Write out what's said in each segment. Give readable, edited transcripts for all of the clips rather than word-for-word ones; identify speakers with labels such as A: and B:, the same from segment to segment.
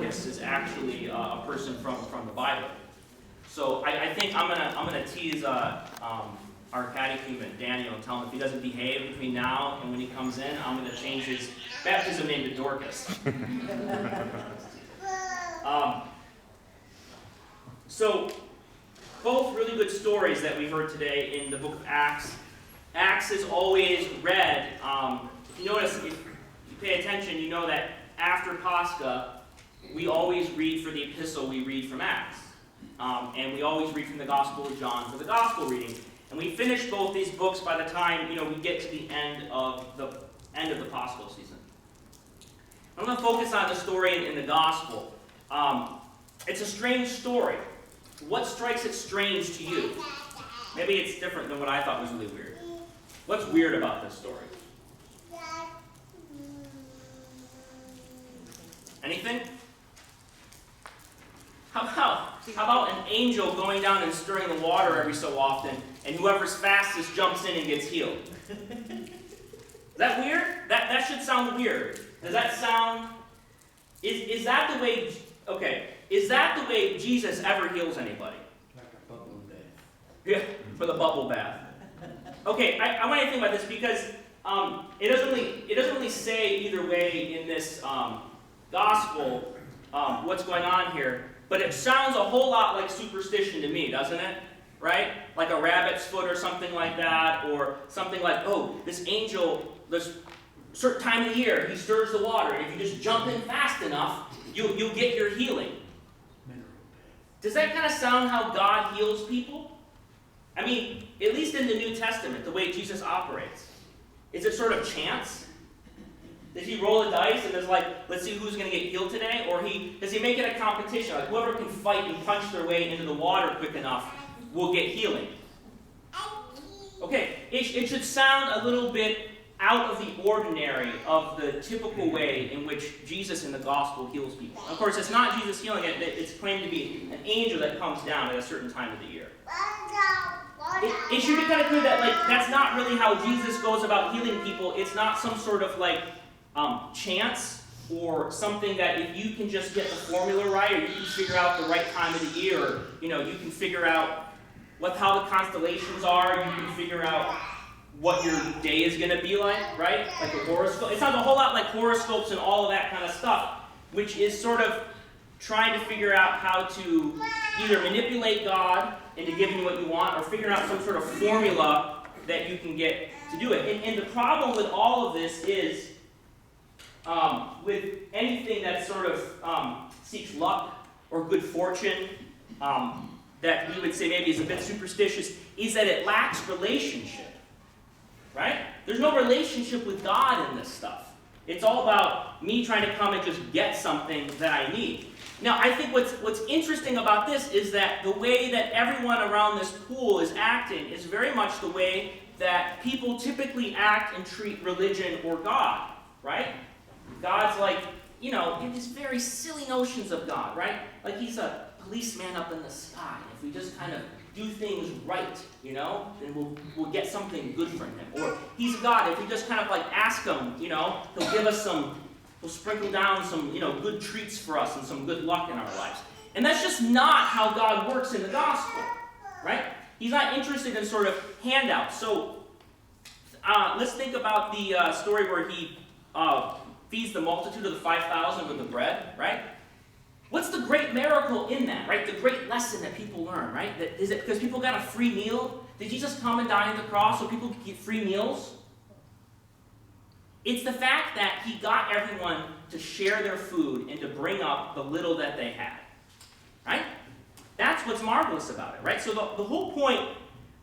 A: Dorcas is actually a person from the Bible. So I think I'm gonna tease our catechumen, Daniel, and tell him if he doesn't behave between now and when he comes in, I'm gonna change his baptism name to Dorcas. So both really good stories that we heard today in the book of Acts. Acts is always read. If you notice, if you pay attention, you know that after Pascha, we always read for the epistle, we read from Acts. And we always read from the Gospel of John for the Gospel reading. And we finish both these books by the time, we get to the end of the Paschal season. I'm going to focus on the story in the Gospel. It's a strange story. What strikes it strange to you? Maybe it's different than what I thought was really weird. What's weird about this story? Anything? How about an angel going down and stirring the water every so often, and whoever's fastest jumps in and gets healed? Is that weird? That should sound weird. Does that sound... Is that the way... Okay. Is that the way Jesus ever heals anybody?
B: Like a bubble bath.
A: Yeah, for the bubble bath. Okay, I want you to think about this because it doesn't really say either way in this gospel what's going on here, but it sounds a whole lot like superstition to me, doesn't it? Right? Like a rabbit's foot or something like that, or something like, oh, this angel, this certain time of the year, he stirs the water, and if you just jump in fast enough, you'll get your healing. Does that kind of sound how God heals people? I mean, at least in the New Testament, the way Jesus operates. Is it sort of chance? Does he roll the dice and there's like, let's see who's going to get healed today? Or does he make it a competition? Like whoever can fight and punch their way into the water quick enough will get healing. Okay, it should sound a little bit out of the ordinary of the typical way in which Jesus in the gospel heals people. Of course, it's not Jesus healing it. It's claimed to be an angel that comes down at a certain time of the year. It should be kind of clear that that's not really how Jesus goes about healing people. It's not some sort of chance or something that if you can just get the formula right, or you can figure out the right time of the year, or you can figure out how the constellations are, you can figure out what your day is going to be like, right? Like a horoscope. It sounds a whole lot like horoscopes and all of that kind of stuff, which is sort of trying to figure out how to either manipulate God into giving you what you want or figuring out some sort of formula that you can get to do it. And the problem with all of this is, with anything that sort of seeks luck or good fortune, that we would say maybe is a bit superstitious, is that it lacks relationship. Right? There's no relationship with God in this stuff. It's all about me trying to come and just get something that I need. Now, I think what's interesting about this is that the way that everyone around this pool is acting is very much the way that people typically act and treat religion or God, right? God's in these very silly notions of God, right? Like he's a policeman up in the sky. If we just kind of do things right, then we'll get something good from him. Or he's God. If we just kind of ask him, he'll give us he'll sprinkle down some, good treats for us and some good luck in our lives. And that's just not how God works in the gospel, right? He's not interested in sort of handouts. So let's think about the story where he feeds the multitude of the 5,000 with the bread, right? What's the great miracle in that, right? The great lesson that people learn, right? Is it because people got a free meal? Did Jesus come and die on the cross so people could get free meals? It's the fact that he got everyone to share their food and to bring up the little that they had, right? That's what's marvelous about it, right? So the whole point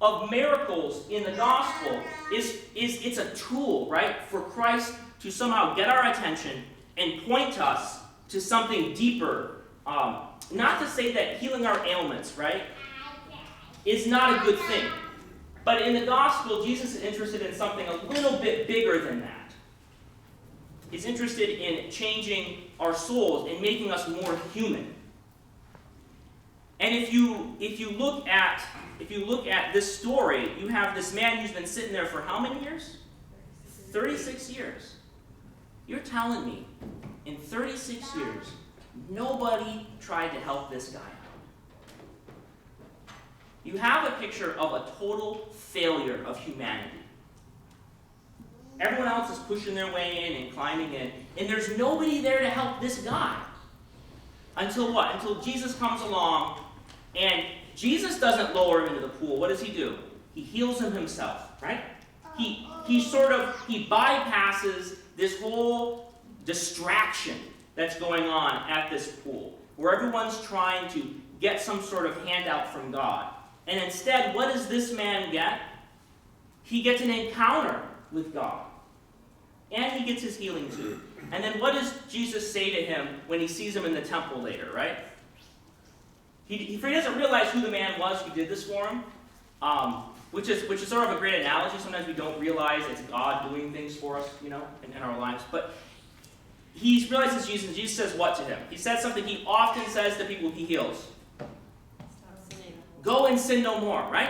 A: of miracles in the gospel is it's a tool, right, for Christ to somehow get our attention and point us to something deeper. Not to say that healing our ailments, right, is not a good thing. But in the gospel, Jesus is interested in something a little bit bigger than that. He's interested in changing our souls and making us more human. And if you look at this story, you have this man who's been sitting there for how many years? 36 years. You're telling me in 36 years nobody tried to help this guy out. You have a picture of a total failure of humanity. Everyone else is pushing their way in and climbing in, and there's nobody there to help this guy. Until what? Until Jesus comes along, and Jesus doesn't lower him into the pool. What does he do? He heals him himself, right? He bypasses this whole distraction that's going on at this pool, where everyone's trying to get some sort of handout from God. And instead, what does this man get? He gets an encounter with God. And he gets his healing too. And then what does Jesus say to him when he sees him in the temple later, right? He doesn't realize who the man was who did this for him, which is sort of a great analogy. Sometimes we don't realize it's God doing things for us, in our lives. But he realizes Jesus, and Jesus says what to him? He says something he often says to people he heals. Go and sin no more, right?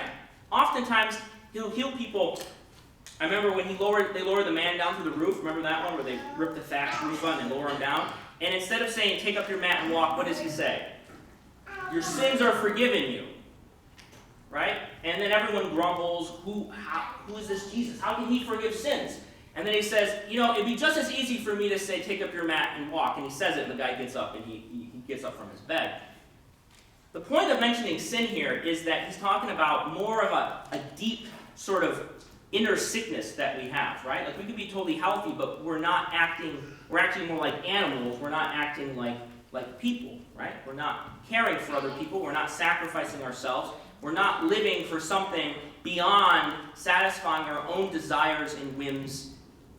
A: Oftentimes, he'll heal people. I remember when they lowered the man down through the roof. Remember that one where they ripped the thatched roof on and lower him down? And instead of saying, take up your mat and walk, what does he say? Your sins are forgiven you. Right? And then everyone grumbles, who is this Jesus? How can he forgive sins? And then he says, it'd be just as easy for me to say, take up your mat and walk. And he says it, and the guy gets up, and he gets up from his bed. The point of mentioning sin here is that he's talking about more of a deep sort of inner sickness that we have, right? Like we could be totally healthy, but we're acting more like animals. We're not acting like people, right? We're not caring for other people. We're not sacrificing ourselves. We're not living for something beyond satisfying our own desires and whims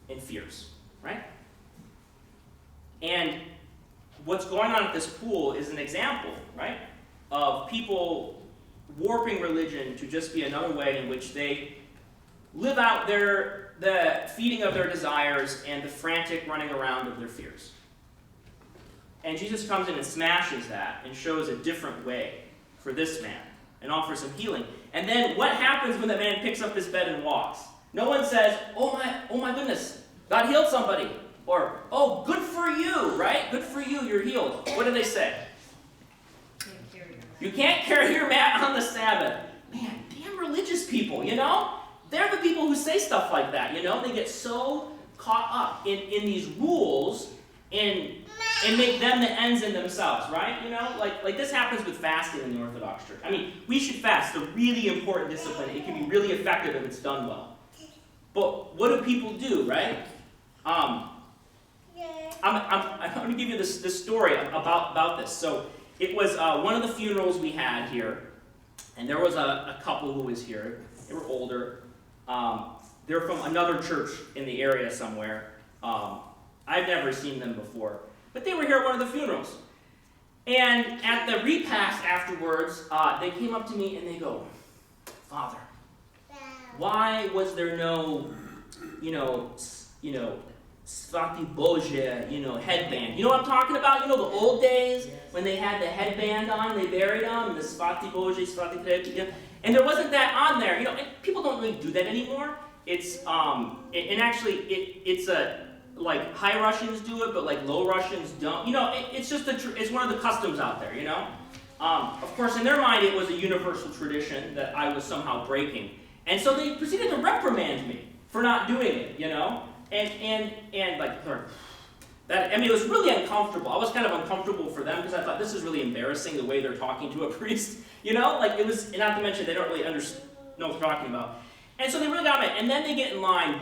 A: and fears, right? And what's going on at this pool is an example, right, of people warping religion to just be another way in which they live out the feeding of their desires and the frantic running around of their fears. And Jesus comes in and smashes that and shows a different way for this man and offers him healing. And then what happens when the man picks up his bed and walks? No one says, oh my goodness, God healed somebody. Or, oh, good for you, right? Good for you, you're healed. What do they say? You can't carry your mat on the Sabbath. Man, damn religious people, They're the people who say stuff like that, They get so caught up in these rules and make them the ends in themselves, right? Like this happens with fasting in the Orthodox Church. I mean, we should fast. It's a really important discipline. It can be really effective if it's done well. But what do people do, right? I'm going to give you this story about this. So it was one of the funerals we had here, and there was a couple who was here. They were older. They're from another church in the area somewhere. I've never seen them before. But they were here at one of the funerals. And at the repast afterwards, they came up to me and they go, Father, why was there no, Svati Bože, headband? You know what I'm talking about? The old days when they had the headband on, they buried them, and the Svati Bože, Svati Kreti, and there wasn't that on there. And people don't really do that anymore. It's, and actually, it's like high Russians do it, but like low Russians don't. It's just it's one of the customs out there, Of course, in their mind, it was a universal tradition that I was somehow breaking. And so they proceeded to reprimand me for not doing it, And like, it was really uncomfortable. I was kind of uncomfortable for them because I thought this is really embarrassing the way they're talking to a priest, Like it was, not to mention they don't really know what they're talking about. And so they really got me. And then they get in line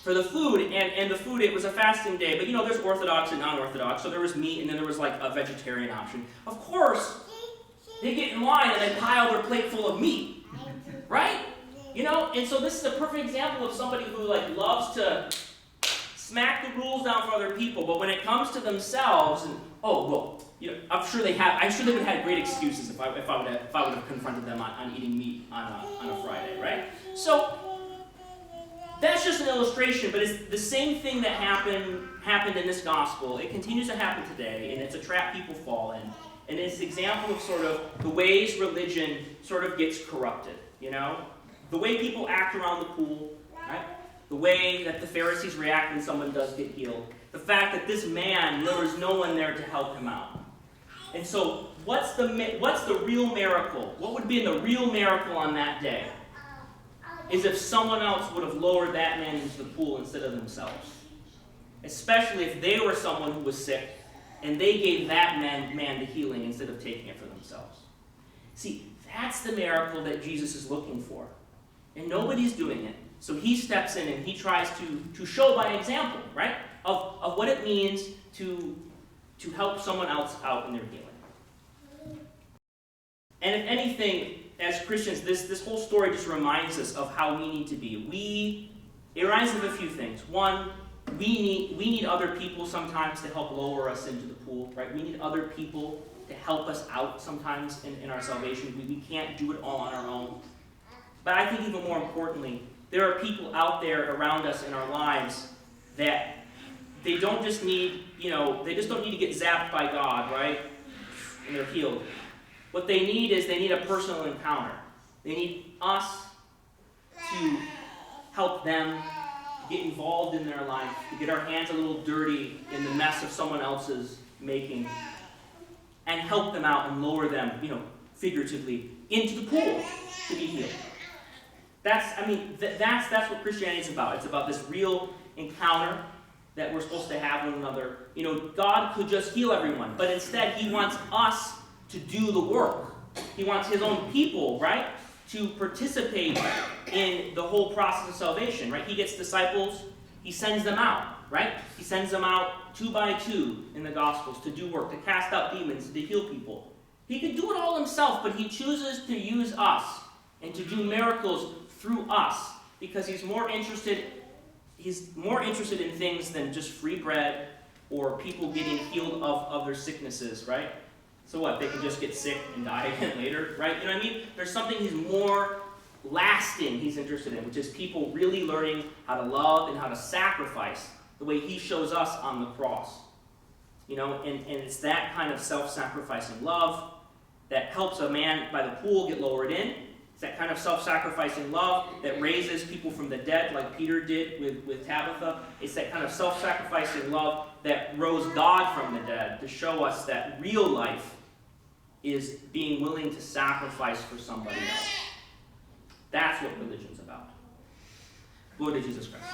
A: for the food, and the food, it was a fasting day, but there's Orthodox and non-Orthodox, so there was meat, and then there was like a vegetarian option. Of course, they get in line and they pile their plate full of meat, right? And so this is a perfect example of somebody who loves to smack the rules down for other people, but when it comes to themselves, and I'm sure they would have had great excuses if I would have confronted them on eating meat on a Friday, right? So that's just an illustration, but it's the same thing that happened in this gospel. It continues to happen today, and it's a trap people fall in. And it's an example of sort of the ways religion sort of gets corrupted, The way people act around the pool, right? The way that the Pharisees react when someone does get healed. The fact that this man, there was no one there to help him out. And so, what's the real miracle? What would be the real miracle on that day? Is if someone else would have lowered that man into the pool instead of themselves. Especially if they were someone who was sick, and they gave that man the healing instead of taking it for themselves. See, that's the miracle that Jesus is looking for. And nobody's doing it. So he steps in and he tries to show by example, right, of what it means to help someone else out in their healing. And if anything, as Christians, this whole story just reminds us of how we need to be. It reminds us of a few things. One, we need other people sometimes to help lower us into the pool, right? We need other people to help us out sometimes in our salvation. We can't do it all on our own. But I think even more importantly, there are people out there around us in our lives that they don't just need, they just don't need to get zapped by God, right? And they're healed. What they need is they need a personal encounter. They need us to help them get involved in their life, to get our hands a little dirty in the mess of someone else's making, and help them out and lower them, figuratively, into the pool to be healed. That's what Christianity is about. It's about this real encounter that we're supposed to have with one another. God could just heal everyone, but instead he wants us to do the work. He wants his own people, right, to participate in the whole process of salvation, right? He gets disciples, he sends them out, right? He sends them out 2 by 2 in the Gospels to do work, to cast out demons, to heal people. He could do it all himself, but he chooses to use us and to do miracles through us because he's more interested in things than just free bread or people getting healed of their sicknesses, right? So what? They can just get sick and die again later, right? You know what I mean? There's something he's more lasting he's interested in, which is people really learning how to love and how to sacrifice the way he shows us on the cross. And it's that kind of self-sacrificing love that helps a man by the pool get lowered in. It's that kind of self-sacrificing love that raises people from the dead, like Peter did with Tabitha. It's that kind of self-sacrificing love that rose God from the dead to show us that real life is being willing to sacrifice for somebody else. That's what religion's about. Glory to Jesus Christ.